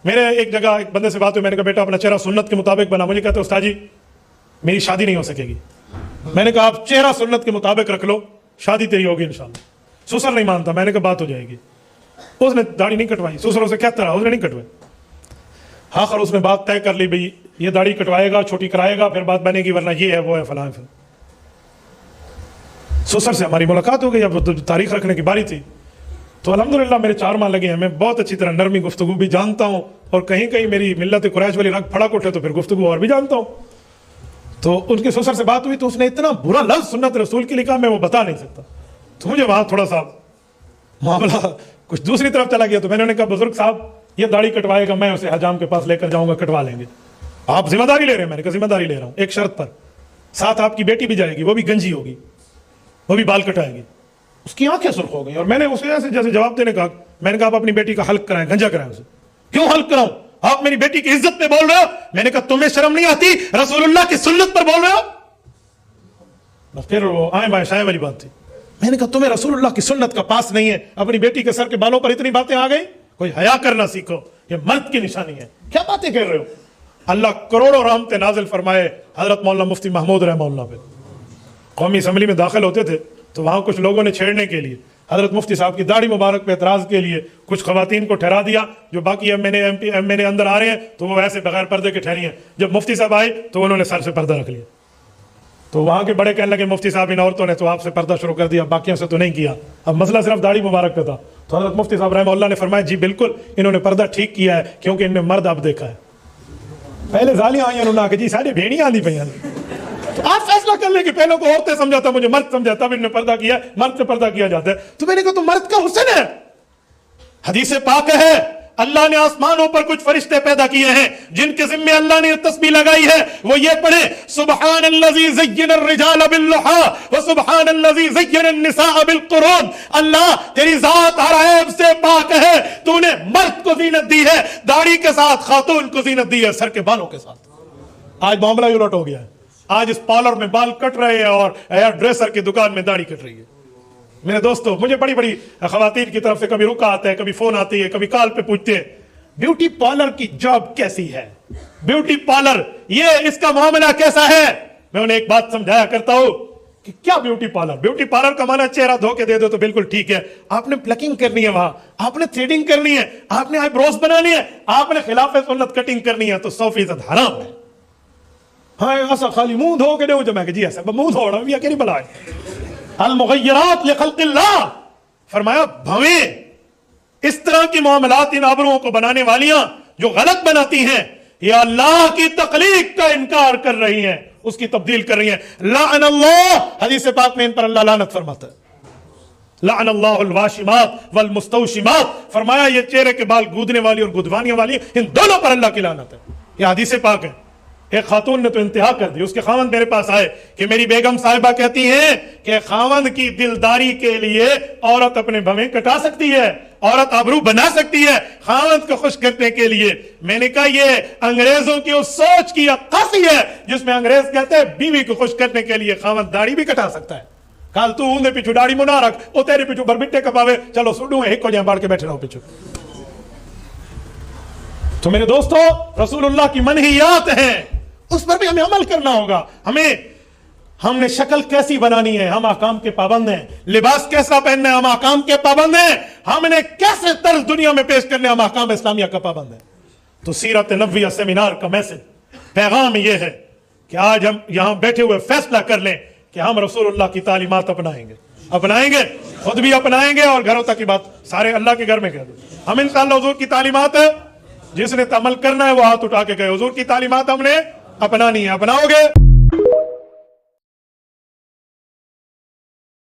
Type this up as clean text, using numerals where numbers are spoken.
میرے ایک جگہ ایک بندے سے بات ہوئی, میں نے کہا بیٹا اپنا چہرہ سنت کے مطابق بنا. مجھے کہتے استاد جی میری شادی نہیں ہو سکے گی. میں نے کہا آپ چہرہ سنت کے مطابق رکھ لو, شادی تیری ہوگی انشاءاللہ. سسر نہیں مانتا. میں نے کہا بات ہو جائے گی. اس نے داڑھی نہیں کٹوائی, سسر اسے کہتا رہا, اس نے نہیں کٹوائی. آخر اس نے بات طے کر لی, بھئی یہ داڑھی کٹوائے گا, چھوٹی کرائے گا, پھر بات بنے گی, ورنہ یہ ہے وہ ہے فلاں. پھر سسر سے ہماری ملاقات ہو گئی. اب تاریخ رکھنے کی باری تھی. تو الحمدللہ میرے 4 ماہ لگے ہیں. میں بہت اچھی طرح نرمی گفتگو بھی جانتا ہوں, اور کہیں کہیں میری ملت قریش والی رگ پھڑک اٹھے تو پھر گفتگو اور بھی جانتا ہوں. تو ان کے سسر سے بات ہوئی تو اس نے اتنا برا لفظ سنت رسول کی لکھا, میں وہ بتا نہیں سکتا. تو مجھے وہاں تھوڑا سا معاملہ کچھ دوسری طرف چلا گیا. تو میں نے انہیں کہا بزرگ صاحب یہ داڑھی کٹوائے گا, میں اسے حجام کے پاس لے کر جاؤں گا, کٹوا لیں گے. آپ ذمہ داری لے رہے ہیں؟ میں نے کہا ذمہ داری لے رہا ہوں, ایک شرط پر. ساتھ آپ کی بیٹی بھی جائے گی, وہ بھی گنجی ہوگی, وہ بھی بال کٹائے گی. اس کی آنکھیں سرخ ہو گئی, اور میں نے اسے ایسے جیسے جواب دینے کہا, میں نے کہا آپ اپنی بیٹی کا حلق کرائیں, گنجا کرائیں اسے. کیوں حلق کراؤں؟ آپ میری بیٹی کی عزت پہ بول رہے ہو. میں نے کہا تمہیں شرم نہیں آتی؟ رسول اللہ کی سنت پر بول رہے ہو. بس پھر وہ آئیں بائیں شائیں والی بات تھی. میں نے کہا تمہیں رسول اللہ کی سنت کا پاس نہیں ہے, اپنی بیٹی کے سر کے بالوں پر اتنی باتیں آ گئی. کوئی حیا کرنا سیکھو, یہ مرد کی نشانی ہے. کیا باتیں کہہ رہے ہو؟ اللہ کروڑوں رحمتیں نازل فرمائے حضرت مولانا مفتی محمود رحمہ اللہ پہ. قومی اسمبلی میں داخل ہوتے تھے تو وہاں کچھ لوگوں نے چھیڑنے کے لیے حضرت مفتی صاحب کی داڑھی مبارک پہ اعتراض کے لیے کچھ خواتین کو ٹھہرا دیا. جو باقی ایم این اے اندر آ رہے ہیں تو وہ ایسے بغیر پردے کے ٹھہری ہیں. جب مفتی صاحب آئے تو انہوں نے سر سے پردہ رکھ لیا. تو وہاں کے بڑے کہنے لگے مفتی صاحب ان عورتوں نے تو آپ سے پردہ شروع کر دیا, باقیوں سے تو نہیں کیا. اب مسئلہ صرف داڑھی مبارک پہ تھا. تو حضرت مفتی صاحب رحمہ اللہ نے فرمایا جی بالکل انہوں نے پردہ ٹھیک کیا ہے, کیونکہ ان میں مرد اب دیکھا ہے. پہلے زالیاں آئی انہوں نے کہ جی سارے بھیڑیاں آندھی پہ. تو آپ فیصلہ کر لیں کہ پہلے کو عورتیں سمجھاتا, مجھے مرد سمجھاتا, اب انہوں نے پردہ کیا ہے, مرد سے پردہ کیا جاتا ہے. تو میں نے کہا تو مرد کا حسن ہے. حدیث پاک ہے اللہ نے آسمانوں پر کچھ فرشتے پیدا کیے ہیں جن کے ذمے اللہ نے تسبیح لگائی ہے. وہ یہ پڑھے سبحان الذی زین الرجال باللحى وسبحان الذی زین النساء بالقرون. اللہ تیری ذات ہر عیب سے پاک ہے, تو نے مرد کو زینت دی ہے داڑھی کے ساتھ, خاتون کو زینت دی ہے سر کے بالوں کے ساتھ. آج معاملہ الٹ ہو گیا ہے. آج اس پارلر میں بال کٹ رہے ہیں اور ہیئر ڈریسر کی دکان میں داڑھی کٹ رہی ہے. میرے دوستو مجھے بڑی بڑی خواتین کی طرف سے کبھی رکا آتا ہے, کبھی فون آتی ہے, کبھی کال پہ پوچھتے ہیں بیوٹی پارلر کی جاب کیسی ہے, بیوٹی پارلر یہ اس کا معاملہ کیسا ہے. میں انہیں ایک بات سمجھایا کرتا ہوں کہ کیا بیوٹی پارلر, بیوٹی پارلر کا معنی چہرہ دھو کے دے دو تو بالکل ٹھیک ہے. آپ نے پلکنگ کرنی ہے, وہاں آپ نے تھریڈنگ کرنی ہے, آپ نے آئی بروز بنانی ہے, آپ نے خلاف سنت کٹنگ کرنی ہے, تو 100% حرام ہے. ہاں ایسا خالی منہ دھو کے دے جو میں کہ جی ایسا منہ دھو رہا ہوں یہ کیا بلا ہے. المغیرات لخلق اللہ فرمایا بھویں اس طرح کی معاملات ان آبروؤں کو بنانے والیاں جو غلط بناتی ہیں یہ اللہ کی تخلیق کا انکار کر رہی ہیں, اس کی تبدیل کر رہی ہیں. لعن اللہ, حدیث پاک میں ان پر اللہ لعنت فرماتا ہے. لعن اللہ الواشمات والمستوشمات, فرمایا یہ چہرے کے بال گودنے والی اور گدوانیاں والی ان دونوں پر اللہ کی لعنت ہے. یہ حدیث پاک ہے. ایک خاتون نے تو انتہا کر دی, اس کے خاوند میرے پاس آئے کہ میری بیگم صاحبہ کہتی ہیں کہ خاوند کی دلداری کے لیے عورت اپنے بھویں کٹا سکتی ہے, عورت آبرو بنا سکتی ہے خاوند کو خوش کرنے کے لیے. میں نے کہا یہ انگریزوں کی اس سوچ کی عکاسی ہے جس میں انگریز کہتے ہیں بیوی کو خوش کرنے کے لیے خاوند داڑھی بھی کٹا سکتا ہے. کال تو اندے پیچھو داڑھی منا رکھ, وہ تیرے پیچھو بربٹے کپاوے, چلو سڈو ایک کو جائیں باڑ کے بیٹھے رہو پیچھو. تو میرے دوستو رسول اللہ کی منہیات ہیں, اس پر بھی ہمیں عمل کرنا ہوگا. ہم نے شکل کیسی بنانی ہے, ہم احکام کے پابند ہیں. لباس کیسا پہننا ہے, ہم احکام کے پابند ہیں. ہم نے کیسے طرز دنیا میں پیش کرنے, ہم احکام اسلامیہ کا پابند ہیں. تو سیرت نبویہ سیمینار کا میسج پیغام یہ ہے کہ آج ہم یہاں بیٹھے ہوئے فیصلہ کر لیں کہ ہم رسول اللہ کی تعلیمات اپنائیں گے, خود بھی اپنائیں گے, اور گھروں تک کی بات سارے اللہ کے گھر میں کہہ دو. ہم انشاءاللہ حضور کی تعلیمات ہے, جس نے عمل کرنا ہے وہ ہاتھ اٹھا کے کہے حضور کی تعلیمات ہم نے اپنانی ہے. اپناؤ گے؟